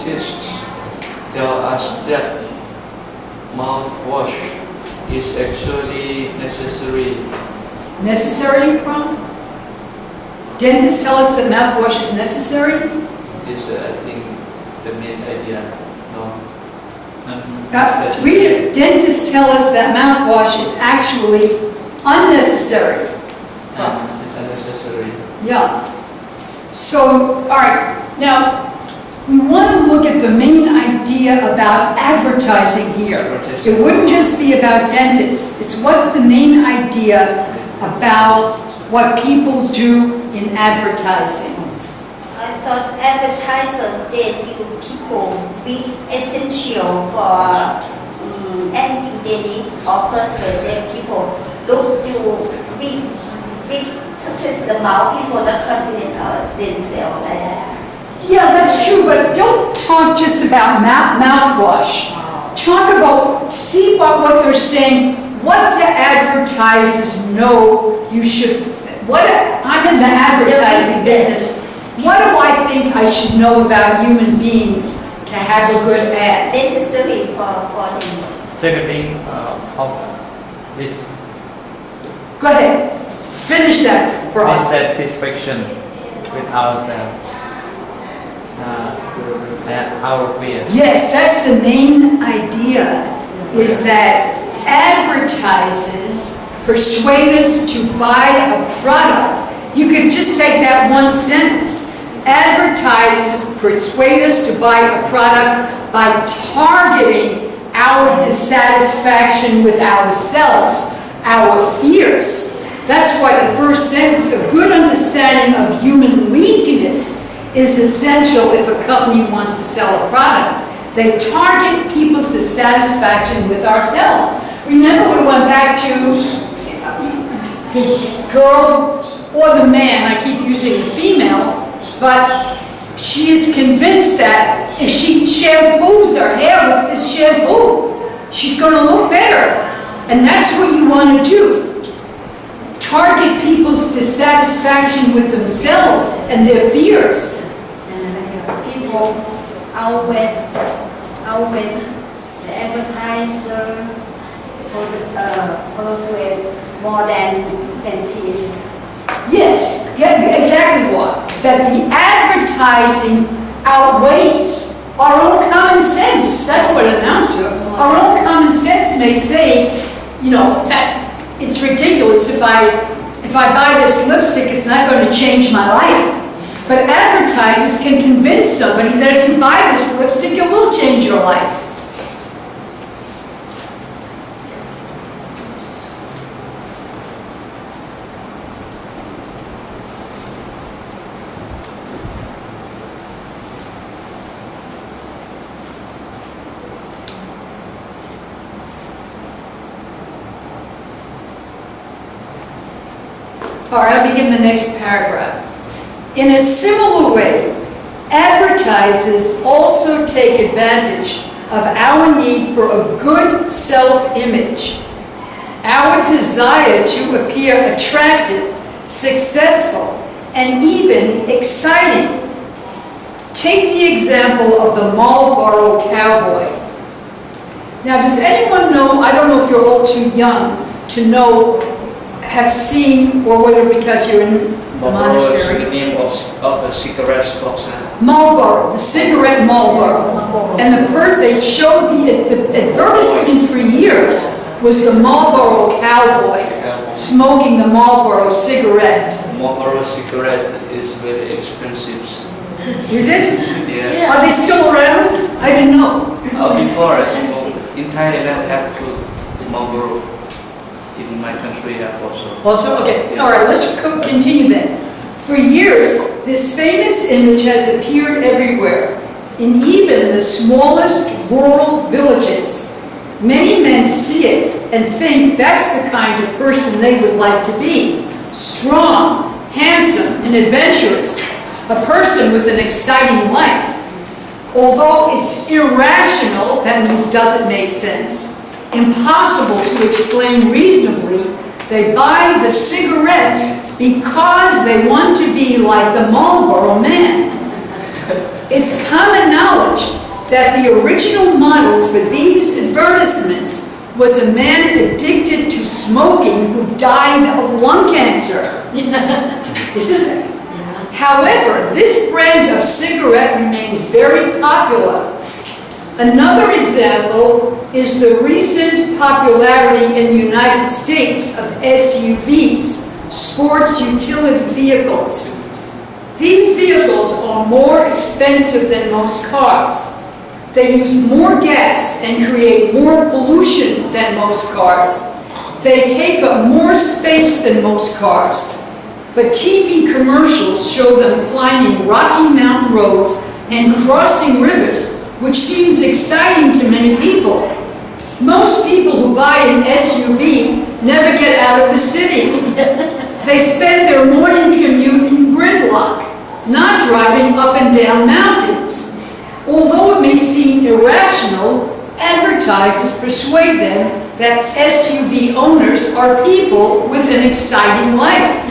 scientists tell us that mouthwash is actually necessary. Necessary, Ron? Dentists tell us that mouthwash is necessary? This I think the main idea. No. Read it. Dentists tell us that mouthwash is actually unnecessary. It's unnecessary. Yeah. So, all right. Now, we want to look at the main idea about advertising here. It wouldn't just be about dentists. It's what's the main idea about what people do in advertising. I thought advertisers, they use people with essential for anything they need or persuade them people look you with success the more people that confident themselves like that. Yeah, that's true, but don't talk just about mouthwash. Talk about, see what they're saying. What do advertisers know you should, I'm in the advertising business. What do I think I should know about human beings to have a good ad? Necessary for them. Second thing, of this Go ahead, finish that process. dissatisfaction with ourselves and our fears. Yes, that's the main idea, is that advertisers persuade us to buy a product. You could just take that one sentence. Advertisers persuade us to buy a product by targeting our dissatisfaction with ourselves, our fears. That's why the first sentence, a good understanding of human weakness, is essential if a company wants to sell a product. They target people's dissatisfaction with ourselves. Remember we went back to the girl or the man, I keep using the female, but she is convinced that if she shampoos her hair with this shampoo, she's going to look better. And that's what you want to do. Target people's dissatisfaction with themselves and their fears. People outweigh the advertiser persuade more than dentists. Yes, yeah, exactly what? That the advertising outweighs our own common sense. That's what it amounts to. Our own common sense may say, you know, that it's ridiculous if I buy this lipstick, it's not going to change my life. But advertisers can convince somebody that if you buy this lipstick, it will change your life. All right, I'll begin the next paragraph. In a similar way, advertisers also take advantage of our need for a good self-image, our desire to appear attractive, successful, and even exciting. Take the example of the Marlboro cowboy. Now, does anyone know, I don't know if you're all too young to know, have seen, or whether because you're in the monastery. The name of the cigarette box. Marlboro, the cigarette Marlboro. And they showed the advertisement for years was the Marlboro cowboy smoking the Marlboro cigarette. Marlboro cigarette is very expensive. Is it? Yes. Are they still around? I didn't know. Before I smoked, in Thailand have to Marlboro. In my country have also. Also, okay. Yeah. All right, let's continue then. For years, this famous image has appeared everywhere, in even the smallest rural villages. Many men see it and think that's the kind of person they would like to be. Strong, handsome, and adventurous. A person with an exciting life. Although it's irrational, that means doesn't make sense, impossible to explain reasonably, they buy the cigarettes because they want to be like the Marlboro man. It's common knowledge that the original model for these advertisements was a man addicted to smoking who died of lung cancer. Isn't it? However, this brand of cigarette remains very popular. Another example is the recent popularity in the United States of SUVs, sports utility vehicles. These vehicles are more expensive than most cars. They use more gas and create more pollution than most cars. They take up more space than most cars. But TV commercials show them climbing Rocky Mountain roads and crossing rivers, which seems exciting to many people. Most people who buy an SUV never get out of the city. They spend their morning commute in gridlock, not driving up and down mountains. Although it may seem irrational, advertisers persuade them that SUV owners are people with an exciting life.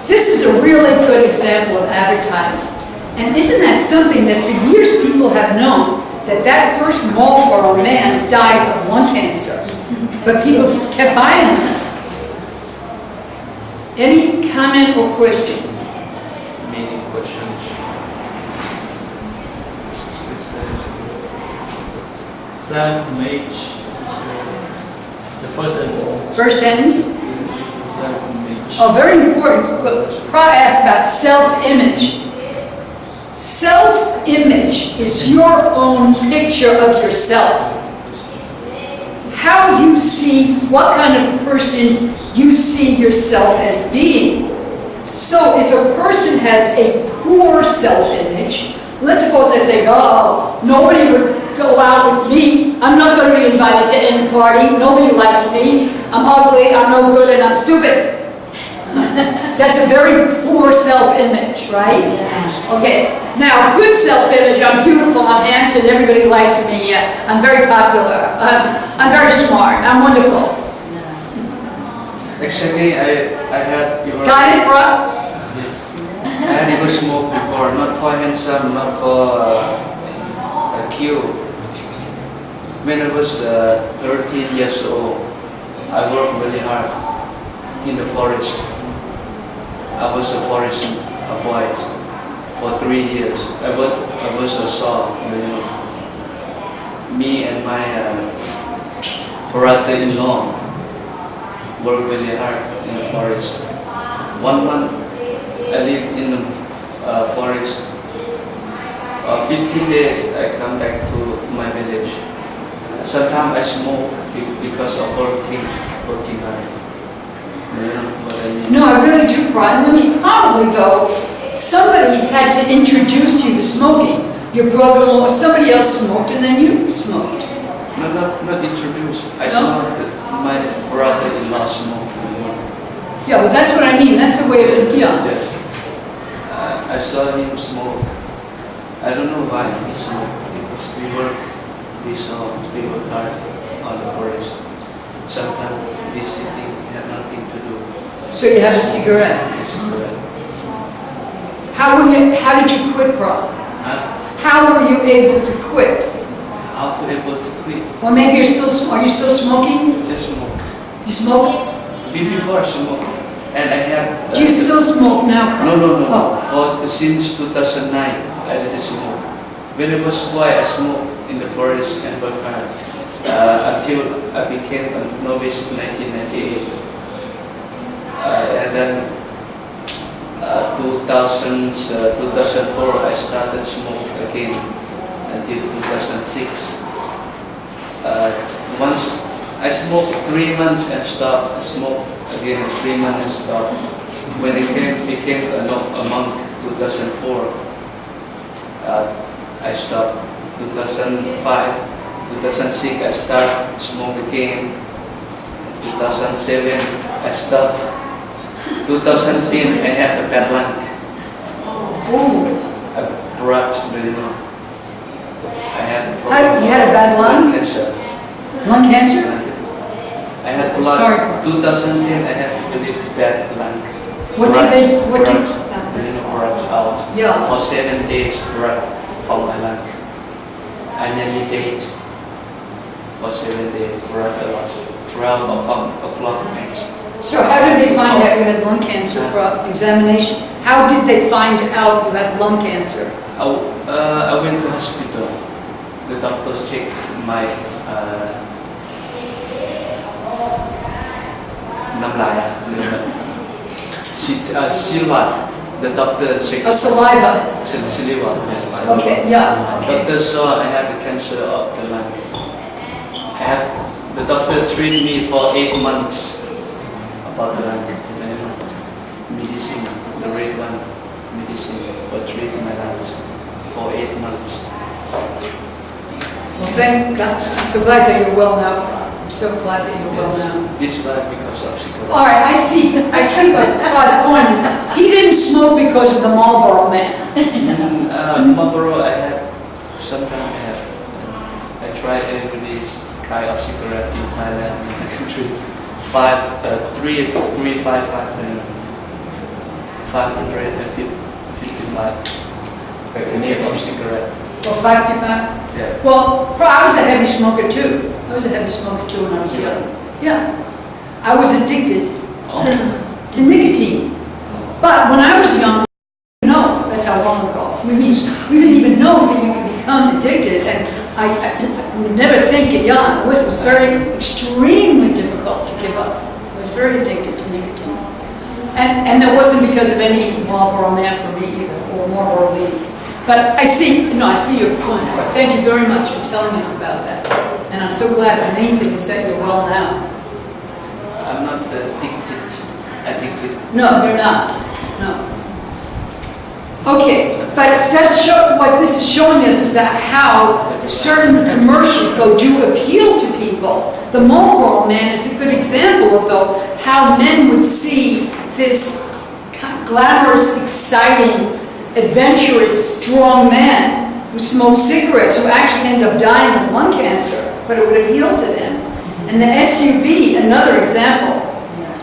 This is a really good example of advertising. And isn't that something that for years people have known that that first Marlboro man died of lung cancer, but people kept buying them. Any comment or question? Many questions. Self-image. The first sentence. First sentence? Self-image. Oh, very important. Pra asked about self-image. Self-image is your own picture of yourself. How you see, what kind of person you see yourself as being. So if a person has a poor self-image, let's suppose they think, oh, nobody would go out with me. I'm not going to be invited to any party. Nobody likes me. I'm ugly, I'm no good, and I'm stupid. That's a very poor self-image, right? Okay. Now, good self-image, I'm beautiful, I'm handsome, everybody likes me, I'm very popular, I'm very smart, I'm wonderful. Actually, I had your... Got it, bro? Yes. I had never smoked before, not for handsome, not for cute. When I was 13 years old, I worked really hard in the forest. I was a forest boy for 3 years. I was a saw, you know. Me and my brother-in-law worked really hard in the forest. 1 month I lived in the forest. 15 days I come back to my village. Sometimes I smoke because of working hard. You know what I mean? No, I really do, Brian. Let me probably though, somebody had to introduce you to smoking. Your brother-in-law or somebody else smoked and then you smoked. No, not introduced. I No? saw that my brother-in-law smoke. Yeah, well, that's what I mean. That's the way it would, yeah. Yes. I saw him smoke. I don't know why he smoked, because we work hard on the forest. Sometimes we sitting, have nothing to do. So you have a cigarette. A cigarette. How did you quit, Bro? Huh? How were you able to quit? How to able to quit? Or maybe are you still smoking? Just smoke. You smoke? Before smoke. And I have... Do you still smoke now, Bro? No. Oh. Since 2009, I didn't smoke. When I was boy, I smoked in the forest and worked hard. Until I became a novice in 1998. And then 2004 I started smoke again until 2006. Once I smoked 3 months and stopped, smoked again 3 months and stopped. When I became a monk 2004, I stopped. 2005, 2006 I started smoke again. 2007 I stopped. 2010 I had a bad lung. Ooh. I brought, you know, I had a You had a bad lung? cancer. Lung cancer? I had I'm blood. sorry. 2010 I had really bad lung. What did brought out. Yeah. For 7 days brought. from my lung. I nearly died for 7 days, 12 o'clock night. So how did they find out you had lung cancer examination? How did they find out you had lung cancer? I went to hospital. The doctors checked my saliva. The doctor checked. Oh, saliva. Saliva. Okay, yeah. Okay. Doctor saw I had the cancer of the lung. The doctor treated me for 8 months about the lung. Medicine, the red one, medicine for treating my lungs for 8 months. Well, thank God. I'm so glad that you're well now. I'm so glad that you're well now. This was because of cigarette. All right, I see what God's point is. He didn't smoke because of the Marlboro Man. Marlboro, sometimes I try every kind of cigarette in Thailand, in the country. 555 the name of cigarette. Well, 55? Yeah. Well, I was a heavy smoker too. I was a heavy smoker too when I was young. Yeah. I was addicted to nicotine. But when I was young, no, that's how long ago. We didn't even know that you could become addicted. And I would never think it young. It was very extremely difficult to give up. I was very addicted to nicotine. And that wasn't because of any Marlboro Man for me either, or Marlboro Lee. But I see your point. But thank you very much for telling us about that. And I'm so glad the main thing is that you're well now. I'm not addicted. No, you're not. No. Okay, but what this is showing us is that how certain commercials, though, do appeal to people. The Marlboro Man is a good example of, though, how men would see this glamorous, exciting, adventurous, strong man who smoked cigarettes, who actually ended up dying of lung cancer, but it would appeal to them. And the SUV, another example.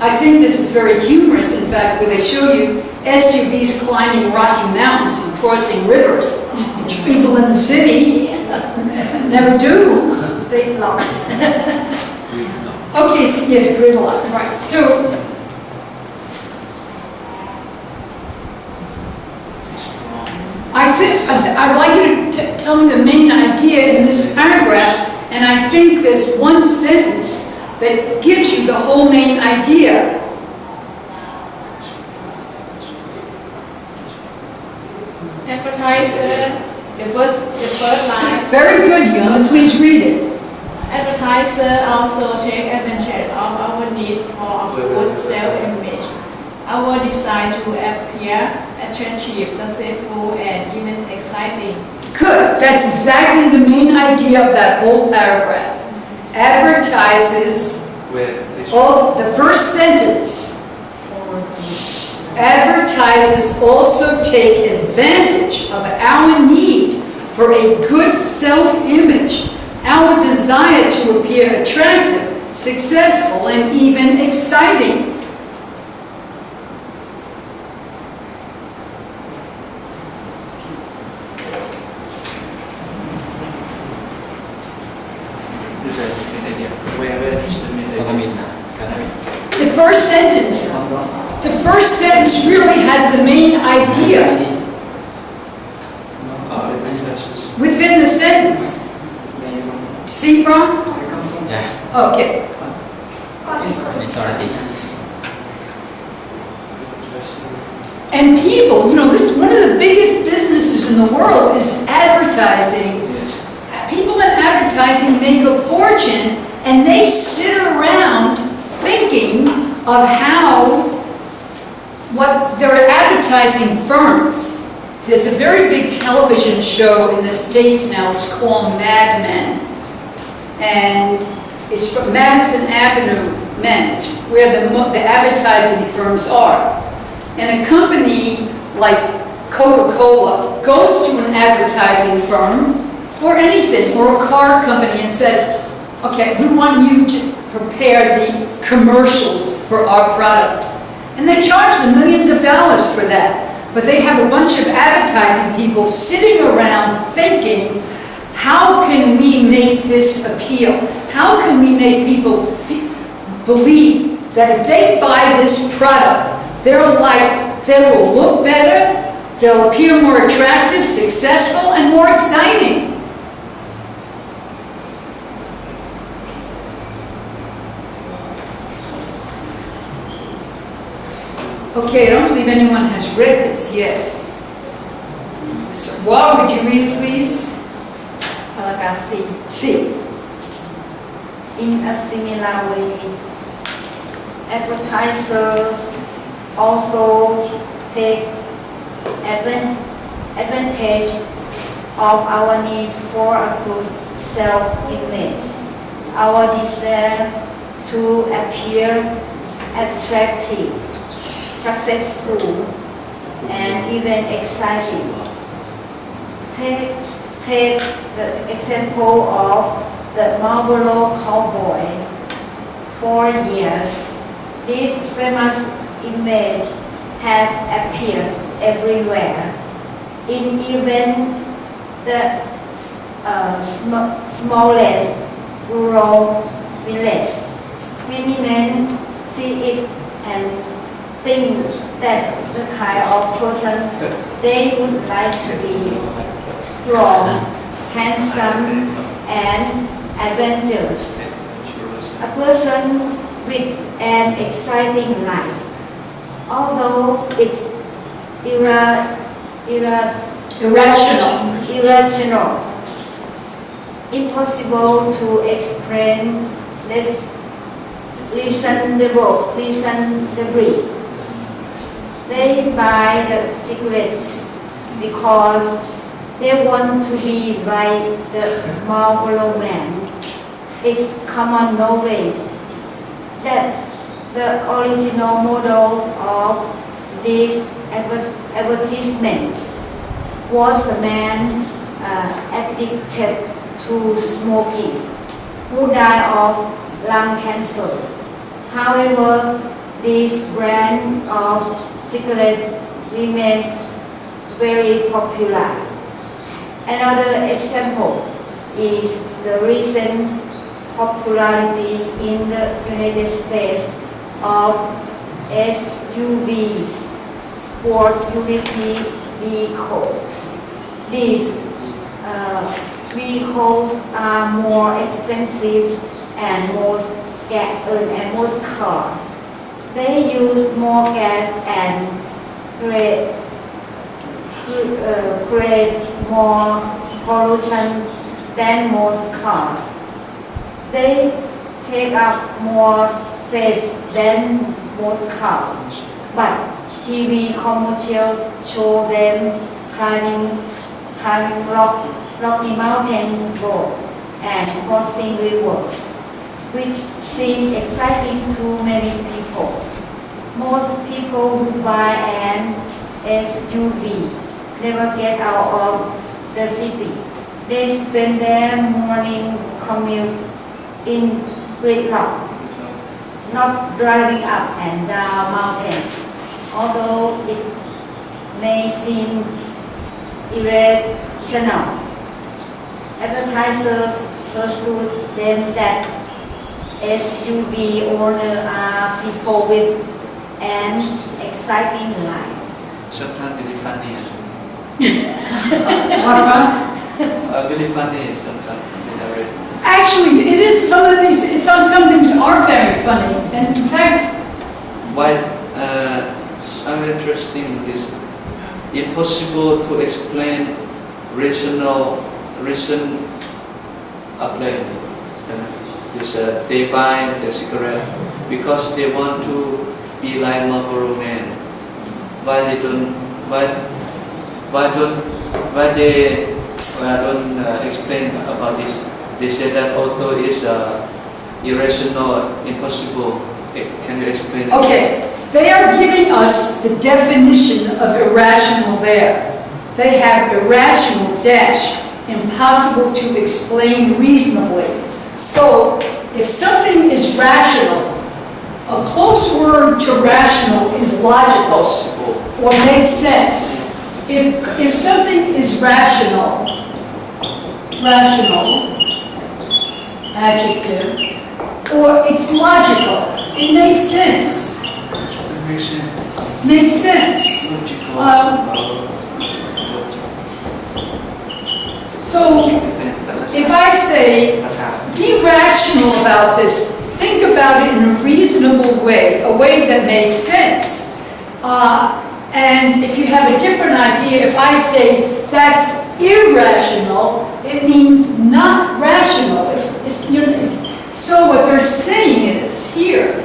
I think this is very humorous, in fact, where they show you SUVs climbing rocky mountains and crossing rivers, which people in the city never do. Gridlock. Okay, so yes, gridlock, right. So, I'd like you to tell me the main idea in this paragraph, and I think there's one sentence that gives you the whole main idea. Advertiser, the first line. Very good, Young. Please read it. Advertiser also take advantage of our need for good self-image, our desire to appear attractive, successful, and even exciting. Good. That's exactly the main idea of that whole paragraph. Advertises, also, the first sentence, advertisers also take advantage of our need for a good self-image, our desire to appear attractive, successful, and even exciting. The first sentence really has the main idea within the sentence. See, Ron? Yes. Okay. It's already. And people, one of the biggest businesses in the world is advertising. People in advertising make a fortune, and they sit around thinking of what there are advertising firms. There's a very big television show in the States now. It's called Mad Men. And it's from Madison Avenue Men. It's where the advertising firms are. And a company like Coca-Cola goes to an advertising firm or anything, or a car company, and says, okay, we want you to prepare the commercials for our product. And they charge them millions of dollars for that. but they have a bunch of advertising people sitting around thinking, how can we make this appeal? How can we make people believe that if they buy this product, their life, they will look better, they'll appear more attractive, successful, and more exciting. Okay, I don't believe anyone has read this yet. So, Wall, would you read it, please? Paragraph C. C. In a similar way, advertisers also take advantage of our need for a good self-image, our desire to appear attractive, successful, and even exciting. Take the example of the Marlboro cowboy. For years, this famous image has appeared everywhere, in even the smallest rural village. Many men see it and think that the kind of person they would like to be: strong, handsome, and adventurous. A person with an exciting life. Although it's irrational, impossible to explain this reasonably. They buy the cigarettes because they want to be like the Marlboro man. It's common knowledge that the original model of these advertisements was a man addicted to smoking who died of lung cancer. However, this brand of cigarette remains very popular. Another example is the recent popularity in the United States of SUVs, sport utility vehicles. These vehicles are more expensive and most cars. They use more gas and create more pollution than most cars. They take up more space than most cars, but TV commercials show them climbing Rocky Mountain Road and crossing rivers, which seem exciting to many people. Most people who buy an SUV never get out of the city. They spend their morning commute in gridlock, not driving up and down mountains. Although it may seem irrational, advertisers persuade them that SUV owners are people with an exciting life. Sometimes really funny. What? Really funny sometimes. Actually, it is some things are very funny. And in fact, why I'm interested in this. Impossible to explain reason apply. This they buy the cigarette because they want to be like Marlboro man. Why they don't explain about this? They say that auto is irrational, impossible. Can you explain it? okay, they are giving us the definition of irrational there. They have irrational dash, impossible to explain reasonably. So, if something is rational, a close word to rational is logical. Possible. or makes sense. If something is rational, adjective, or it's logical, it makes sense. It makes sense. Makes sense. So, if I say, be rational about this, think about it in a reasonable way, a way that makes sense. And if you have a different idea, if I say that's irrational, it means not rational. So what they're saying is here,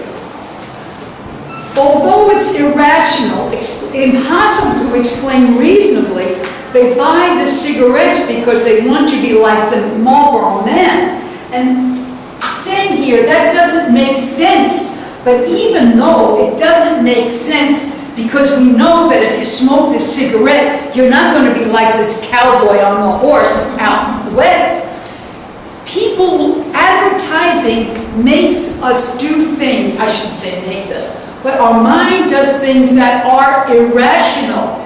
although it's irrational, impossible to explain reasonably, they buy the cigarettes because they want to be like the Marlboro Man. And saying here, that doesn't make sense. But even though it doesn't make sense, because we know that if you smoke this cigarette, you're not going to be like this cowboy on the horse out in the West. Advertising makes us do things, I should say makes us, but our mind does things that are irrational.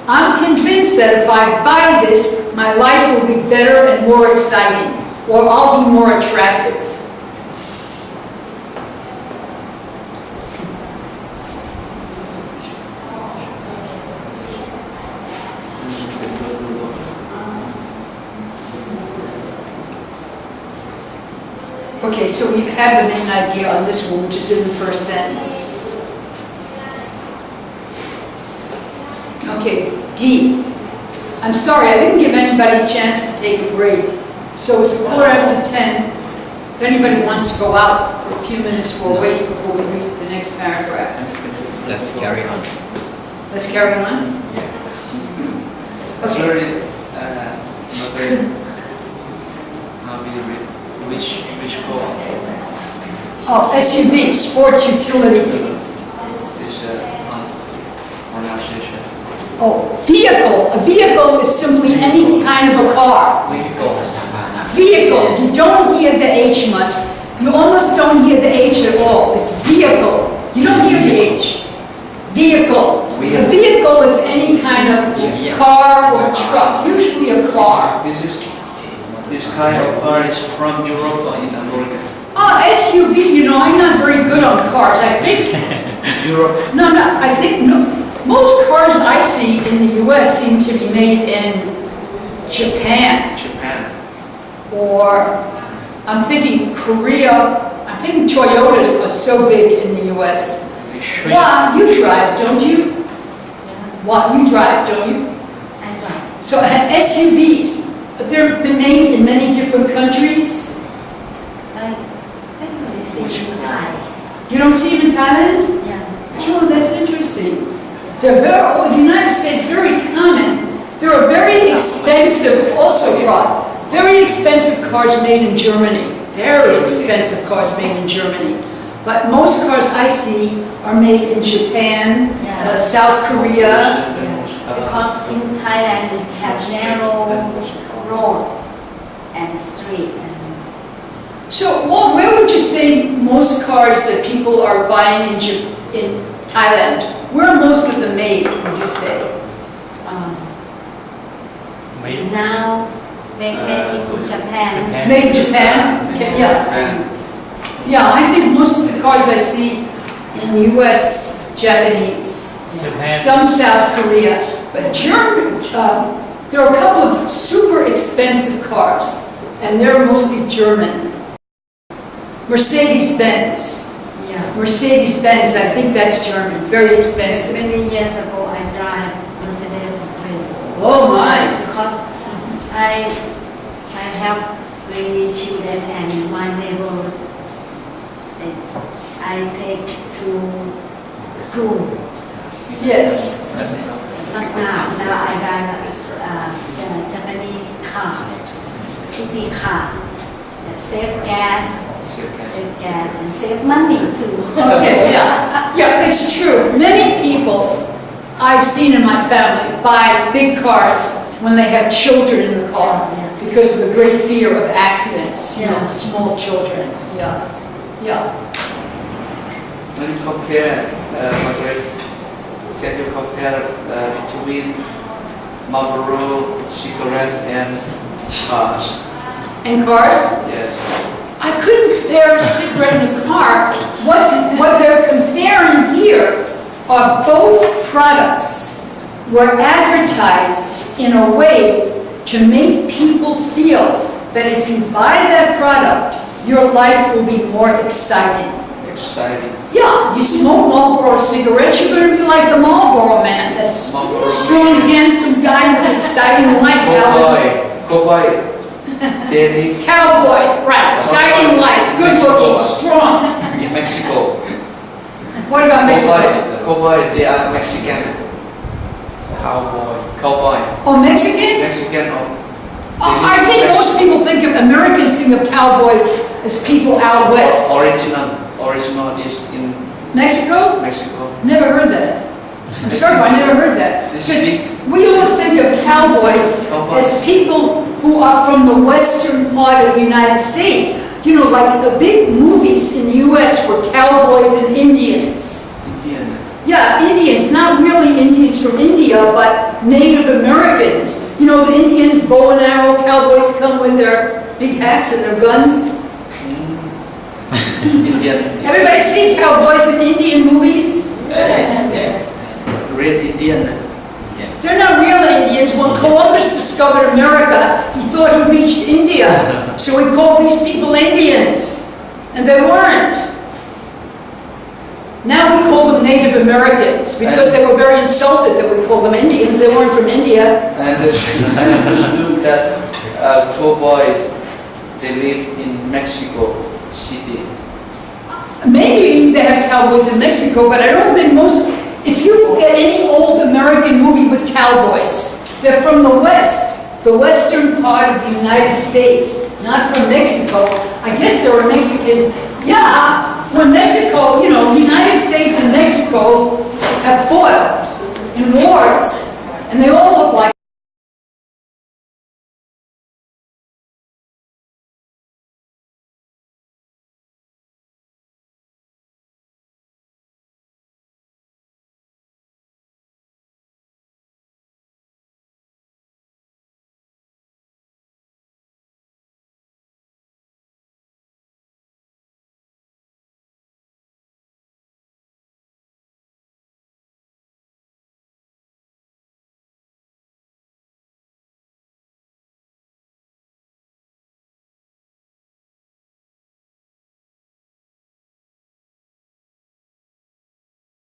I'm convinced that if I buy this, my life will be better and more exciting, or I'll be more attractive. Okay, so we have the main idea on this one, which is in the first sentence. Okay, D. I'm sorry, I didn't give anybody a chance to take a break. So it's 10:15. If anybody wants to go out for a few minutes, we'll wait before we read the next paragraph. Let's carry on. Let's carry on? Yeah. Okay. Sorry, Margaret. Now we read which call? Oh, SUV, sports utilities. This pronunciation. Oh, vehicle. A vehicle is simply any kind of a car. Vehicle. You don't hear the H much. You almost don't hear the H at all. It's vehicle. You don't hear the H. Vehicle. A vehicle is any kind of car or truck, usually a car. This kind of car is from Europe or in America? SUV, I'm not very good on cars. I think, Europe. I think most cars I see in the US seem to be made in Japan. Or I'm thinking Korea. I'm thinking Toyotas are so big in the US. Wow, you drive, don't you? Wow, you drive, don't you? I drive. So SUVs, they're been made in many different countries. I don't see in Thai. You don't see them in Thailand? Yeah. Oh, that's interesting. The United States, very common. There are very expensive, very expensive cars made in Germany. Very expensive cars made in Germany. But most cars I see are made in Japan, South Korea. Because in Thailand we have narrow road and street. So where would you say most cars that people are buying in Thailand, where are most of them made, would you say? Now made in Japan. Made in Japan? Okay, yeah. Yeah, I think most of the cars I see in US, Japanese, some South Korea, but there are a couple of super expensive cars, and they're mostly German. Mercedes-Benz. Yeah. Mercedes-Benz, I think that's German, very expensive. Many years ago I drive Mercedes-Benz. Oh my! Because I have 3 children and my neighbor, I take to school. Yes. Not now. Now I drive a Japanese car, city car. Save gas, and save money too. Okay, yeah. Yeah, it's true. Many people I've seen in my family buy big cars when they have children in the car because of the great fear of accidents, small children. Yeah. When you compare, Margaret, Can you compare between Marlboro cigarette and cars? And cars? Yes. I couldn't compare a cigarette and a car. What they're comparing here are both products were advertised in a way to make people feel that if you buy that product, your life will be more exciting. Exciting. Yeah, you smoke Marlboro cigarettes, you're going to be like the Marlboro man. That's Marlboro strong, handsome guy with exciting life. Cowboy. They live Cowboy, right, exciting life, good looking, strong. in Mexico. What about Mexico? Cowboy, they are Mexican. Cowboy. Oh, Mexican? Mexican. I think most people think of, Americans think of cowboys as people out west. Original is in Mexico? Mexico. Never heard that. I'm sorry, but I never heard that. This Because is we always think of cowboys as people who are from the western part of the United States. You know, like the big movies in the U.S. were cowboys and Indians. Indian. Yeah, Indians, not really Indians from India, but Native Americans. You know, the Indians, bow and arrow, cowboys come with their big hats and their guns. Indian. Everybody see cowboys in Indian movies? Yes. Red Indian. They're not real Indians. When Columbus discovered America, he thought he reached India. So he called these people Indians. And they weren't. Now we call them Native Americans because they were very insulted that we call them Indians. They weren't from India. I understood that cowboys, they live in Mexico City. Maybe they have cowboys in Mexico, but I don't think most... If you look at any old American movie with cowboys, they're from the West, the western part of the United States, not from Mexico. I guess they were Mexican. Yeah, when Mexico, you know, the United States and Mexico have fought in wars, and they all look like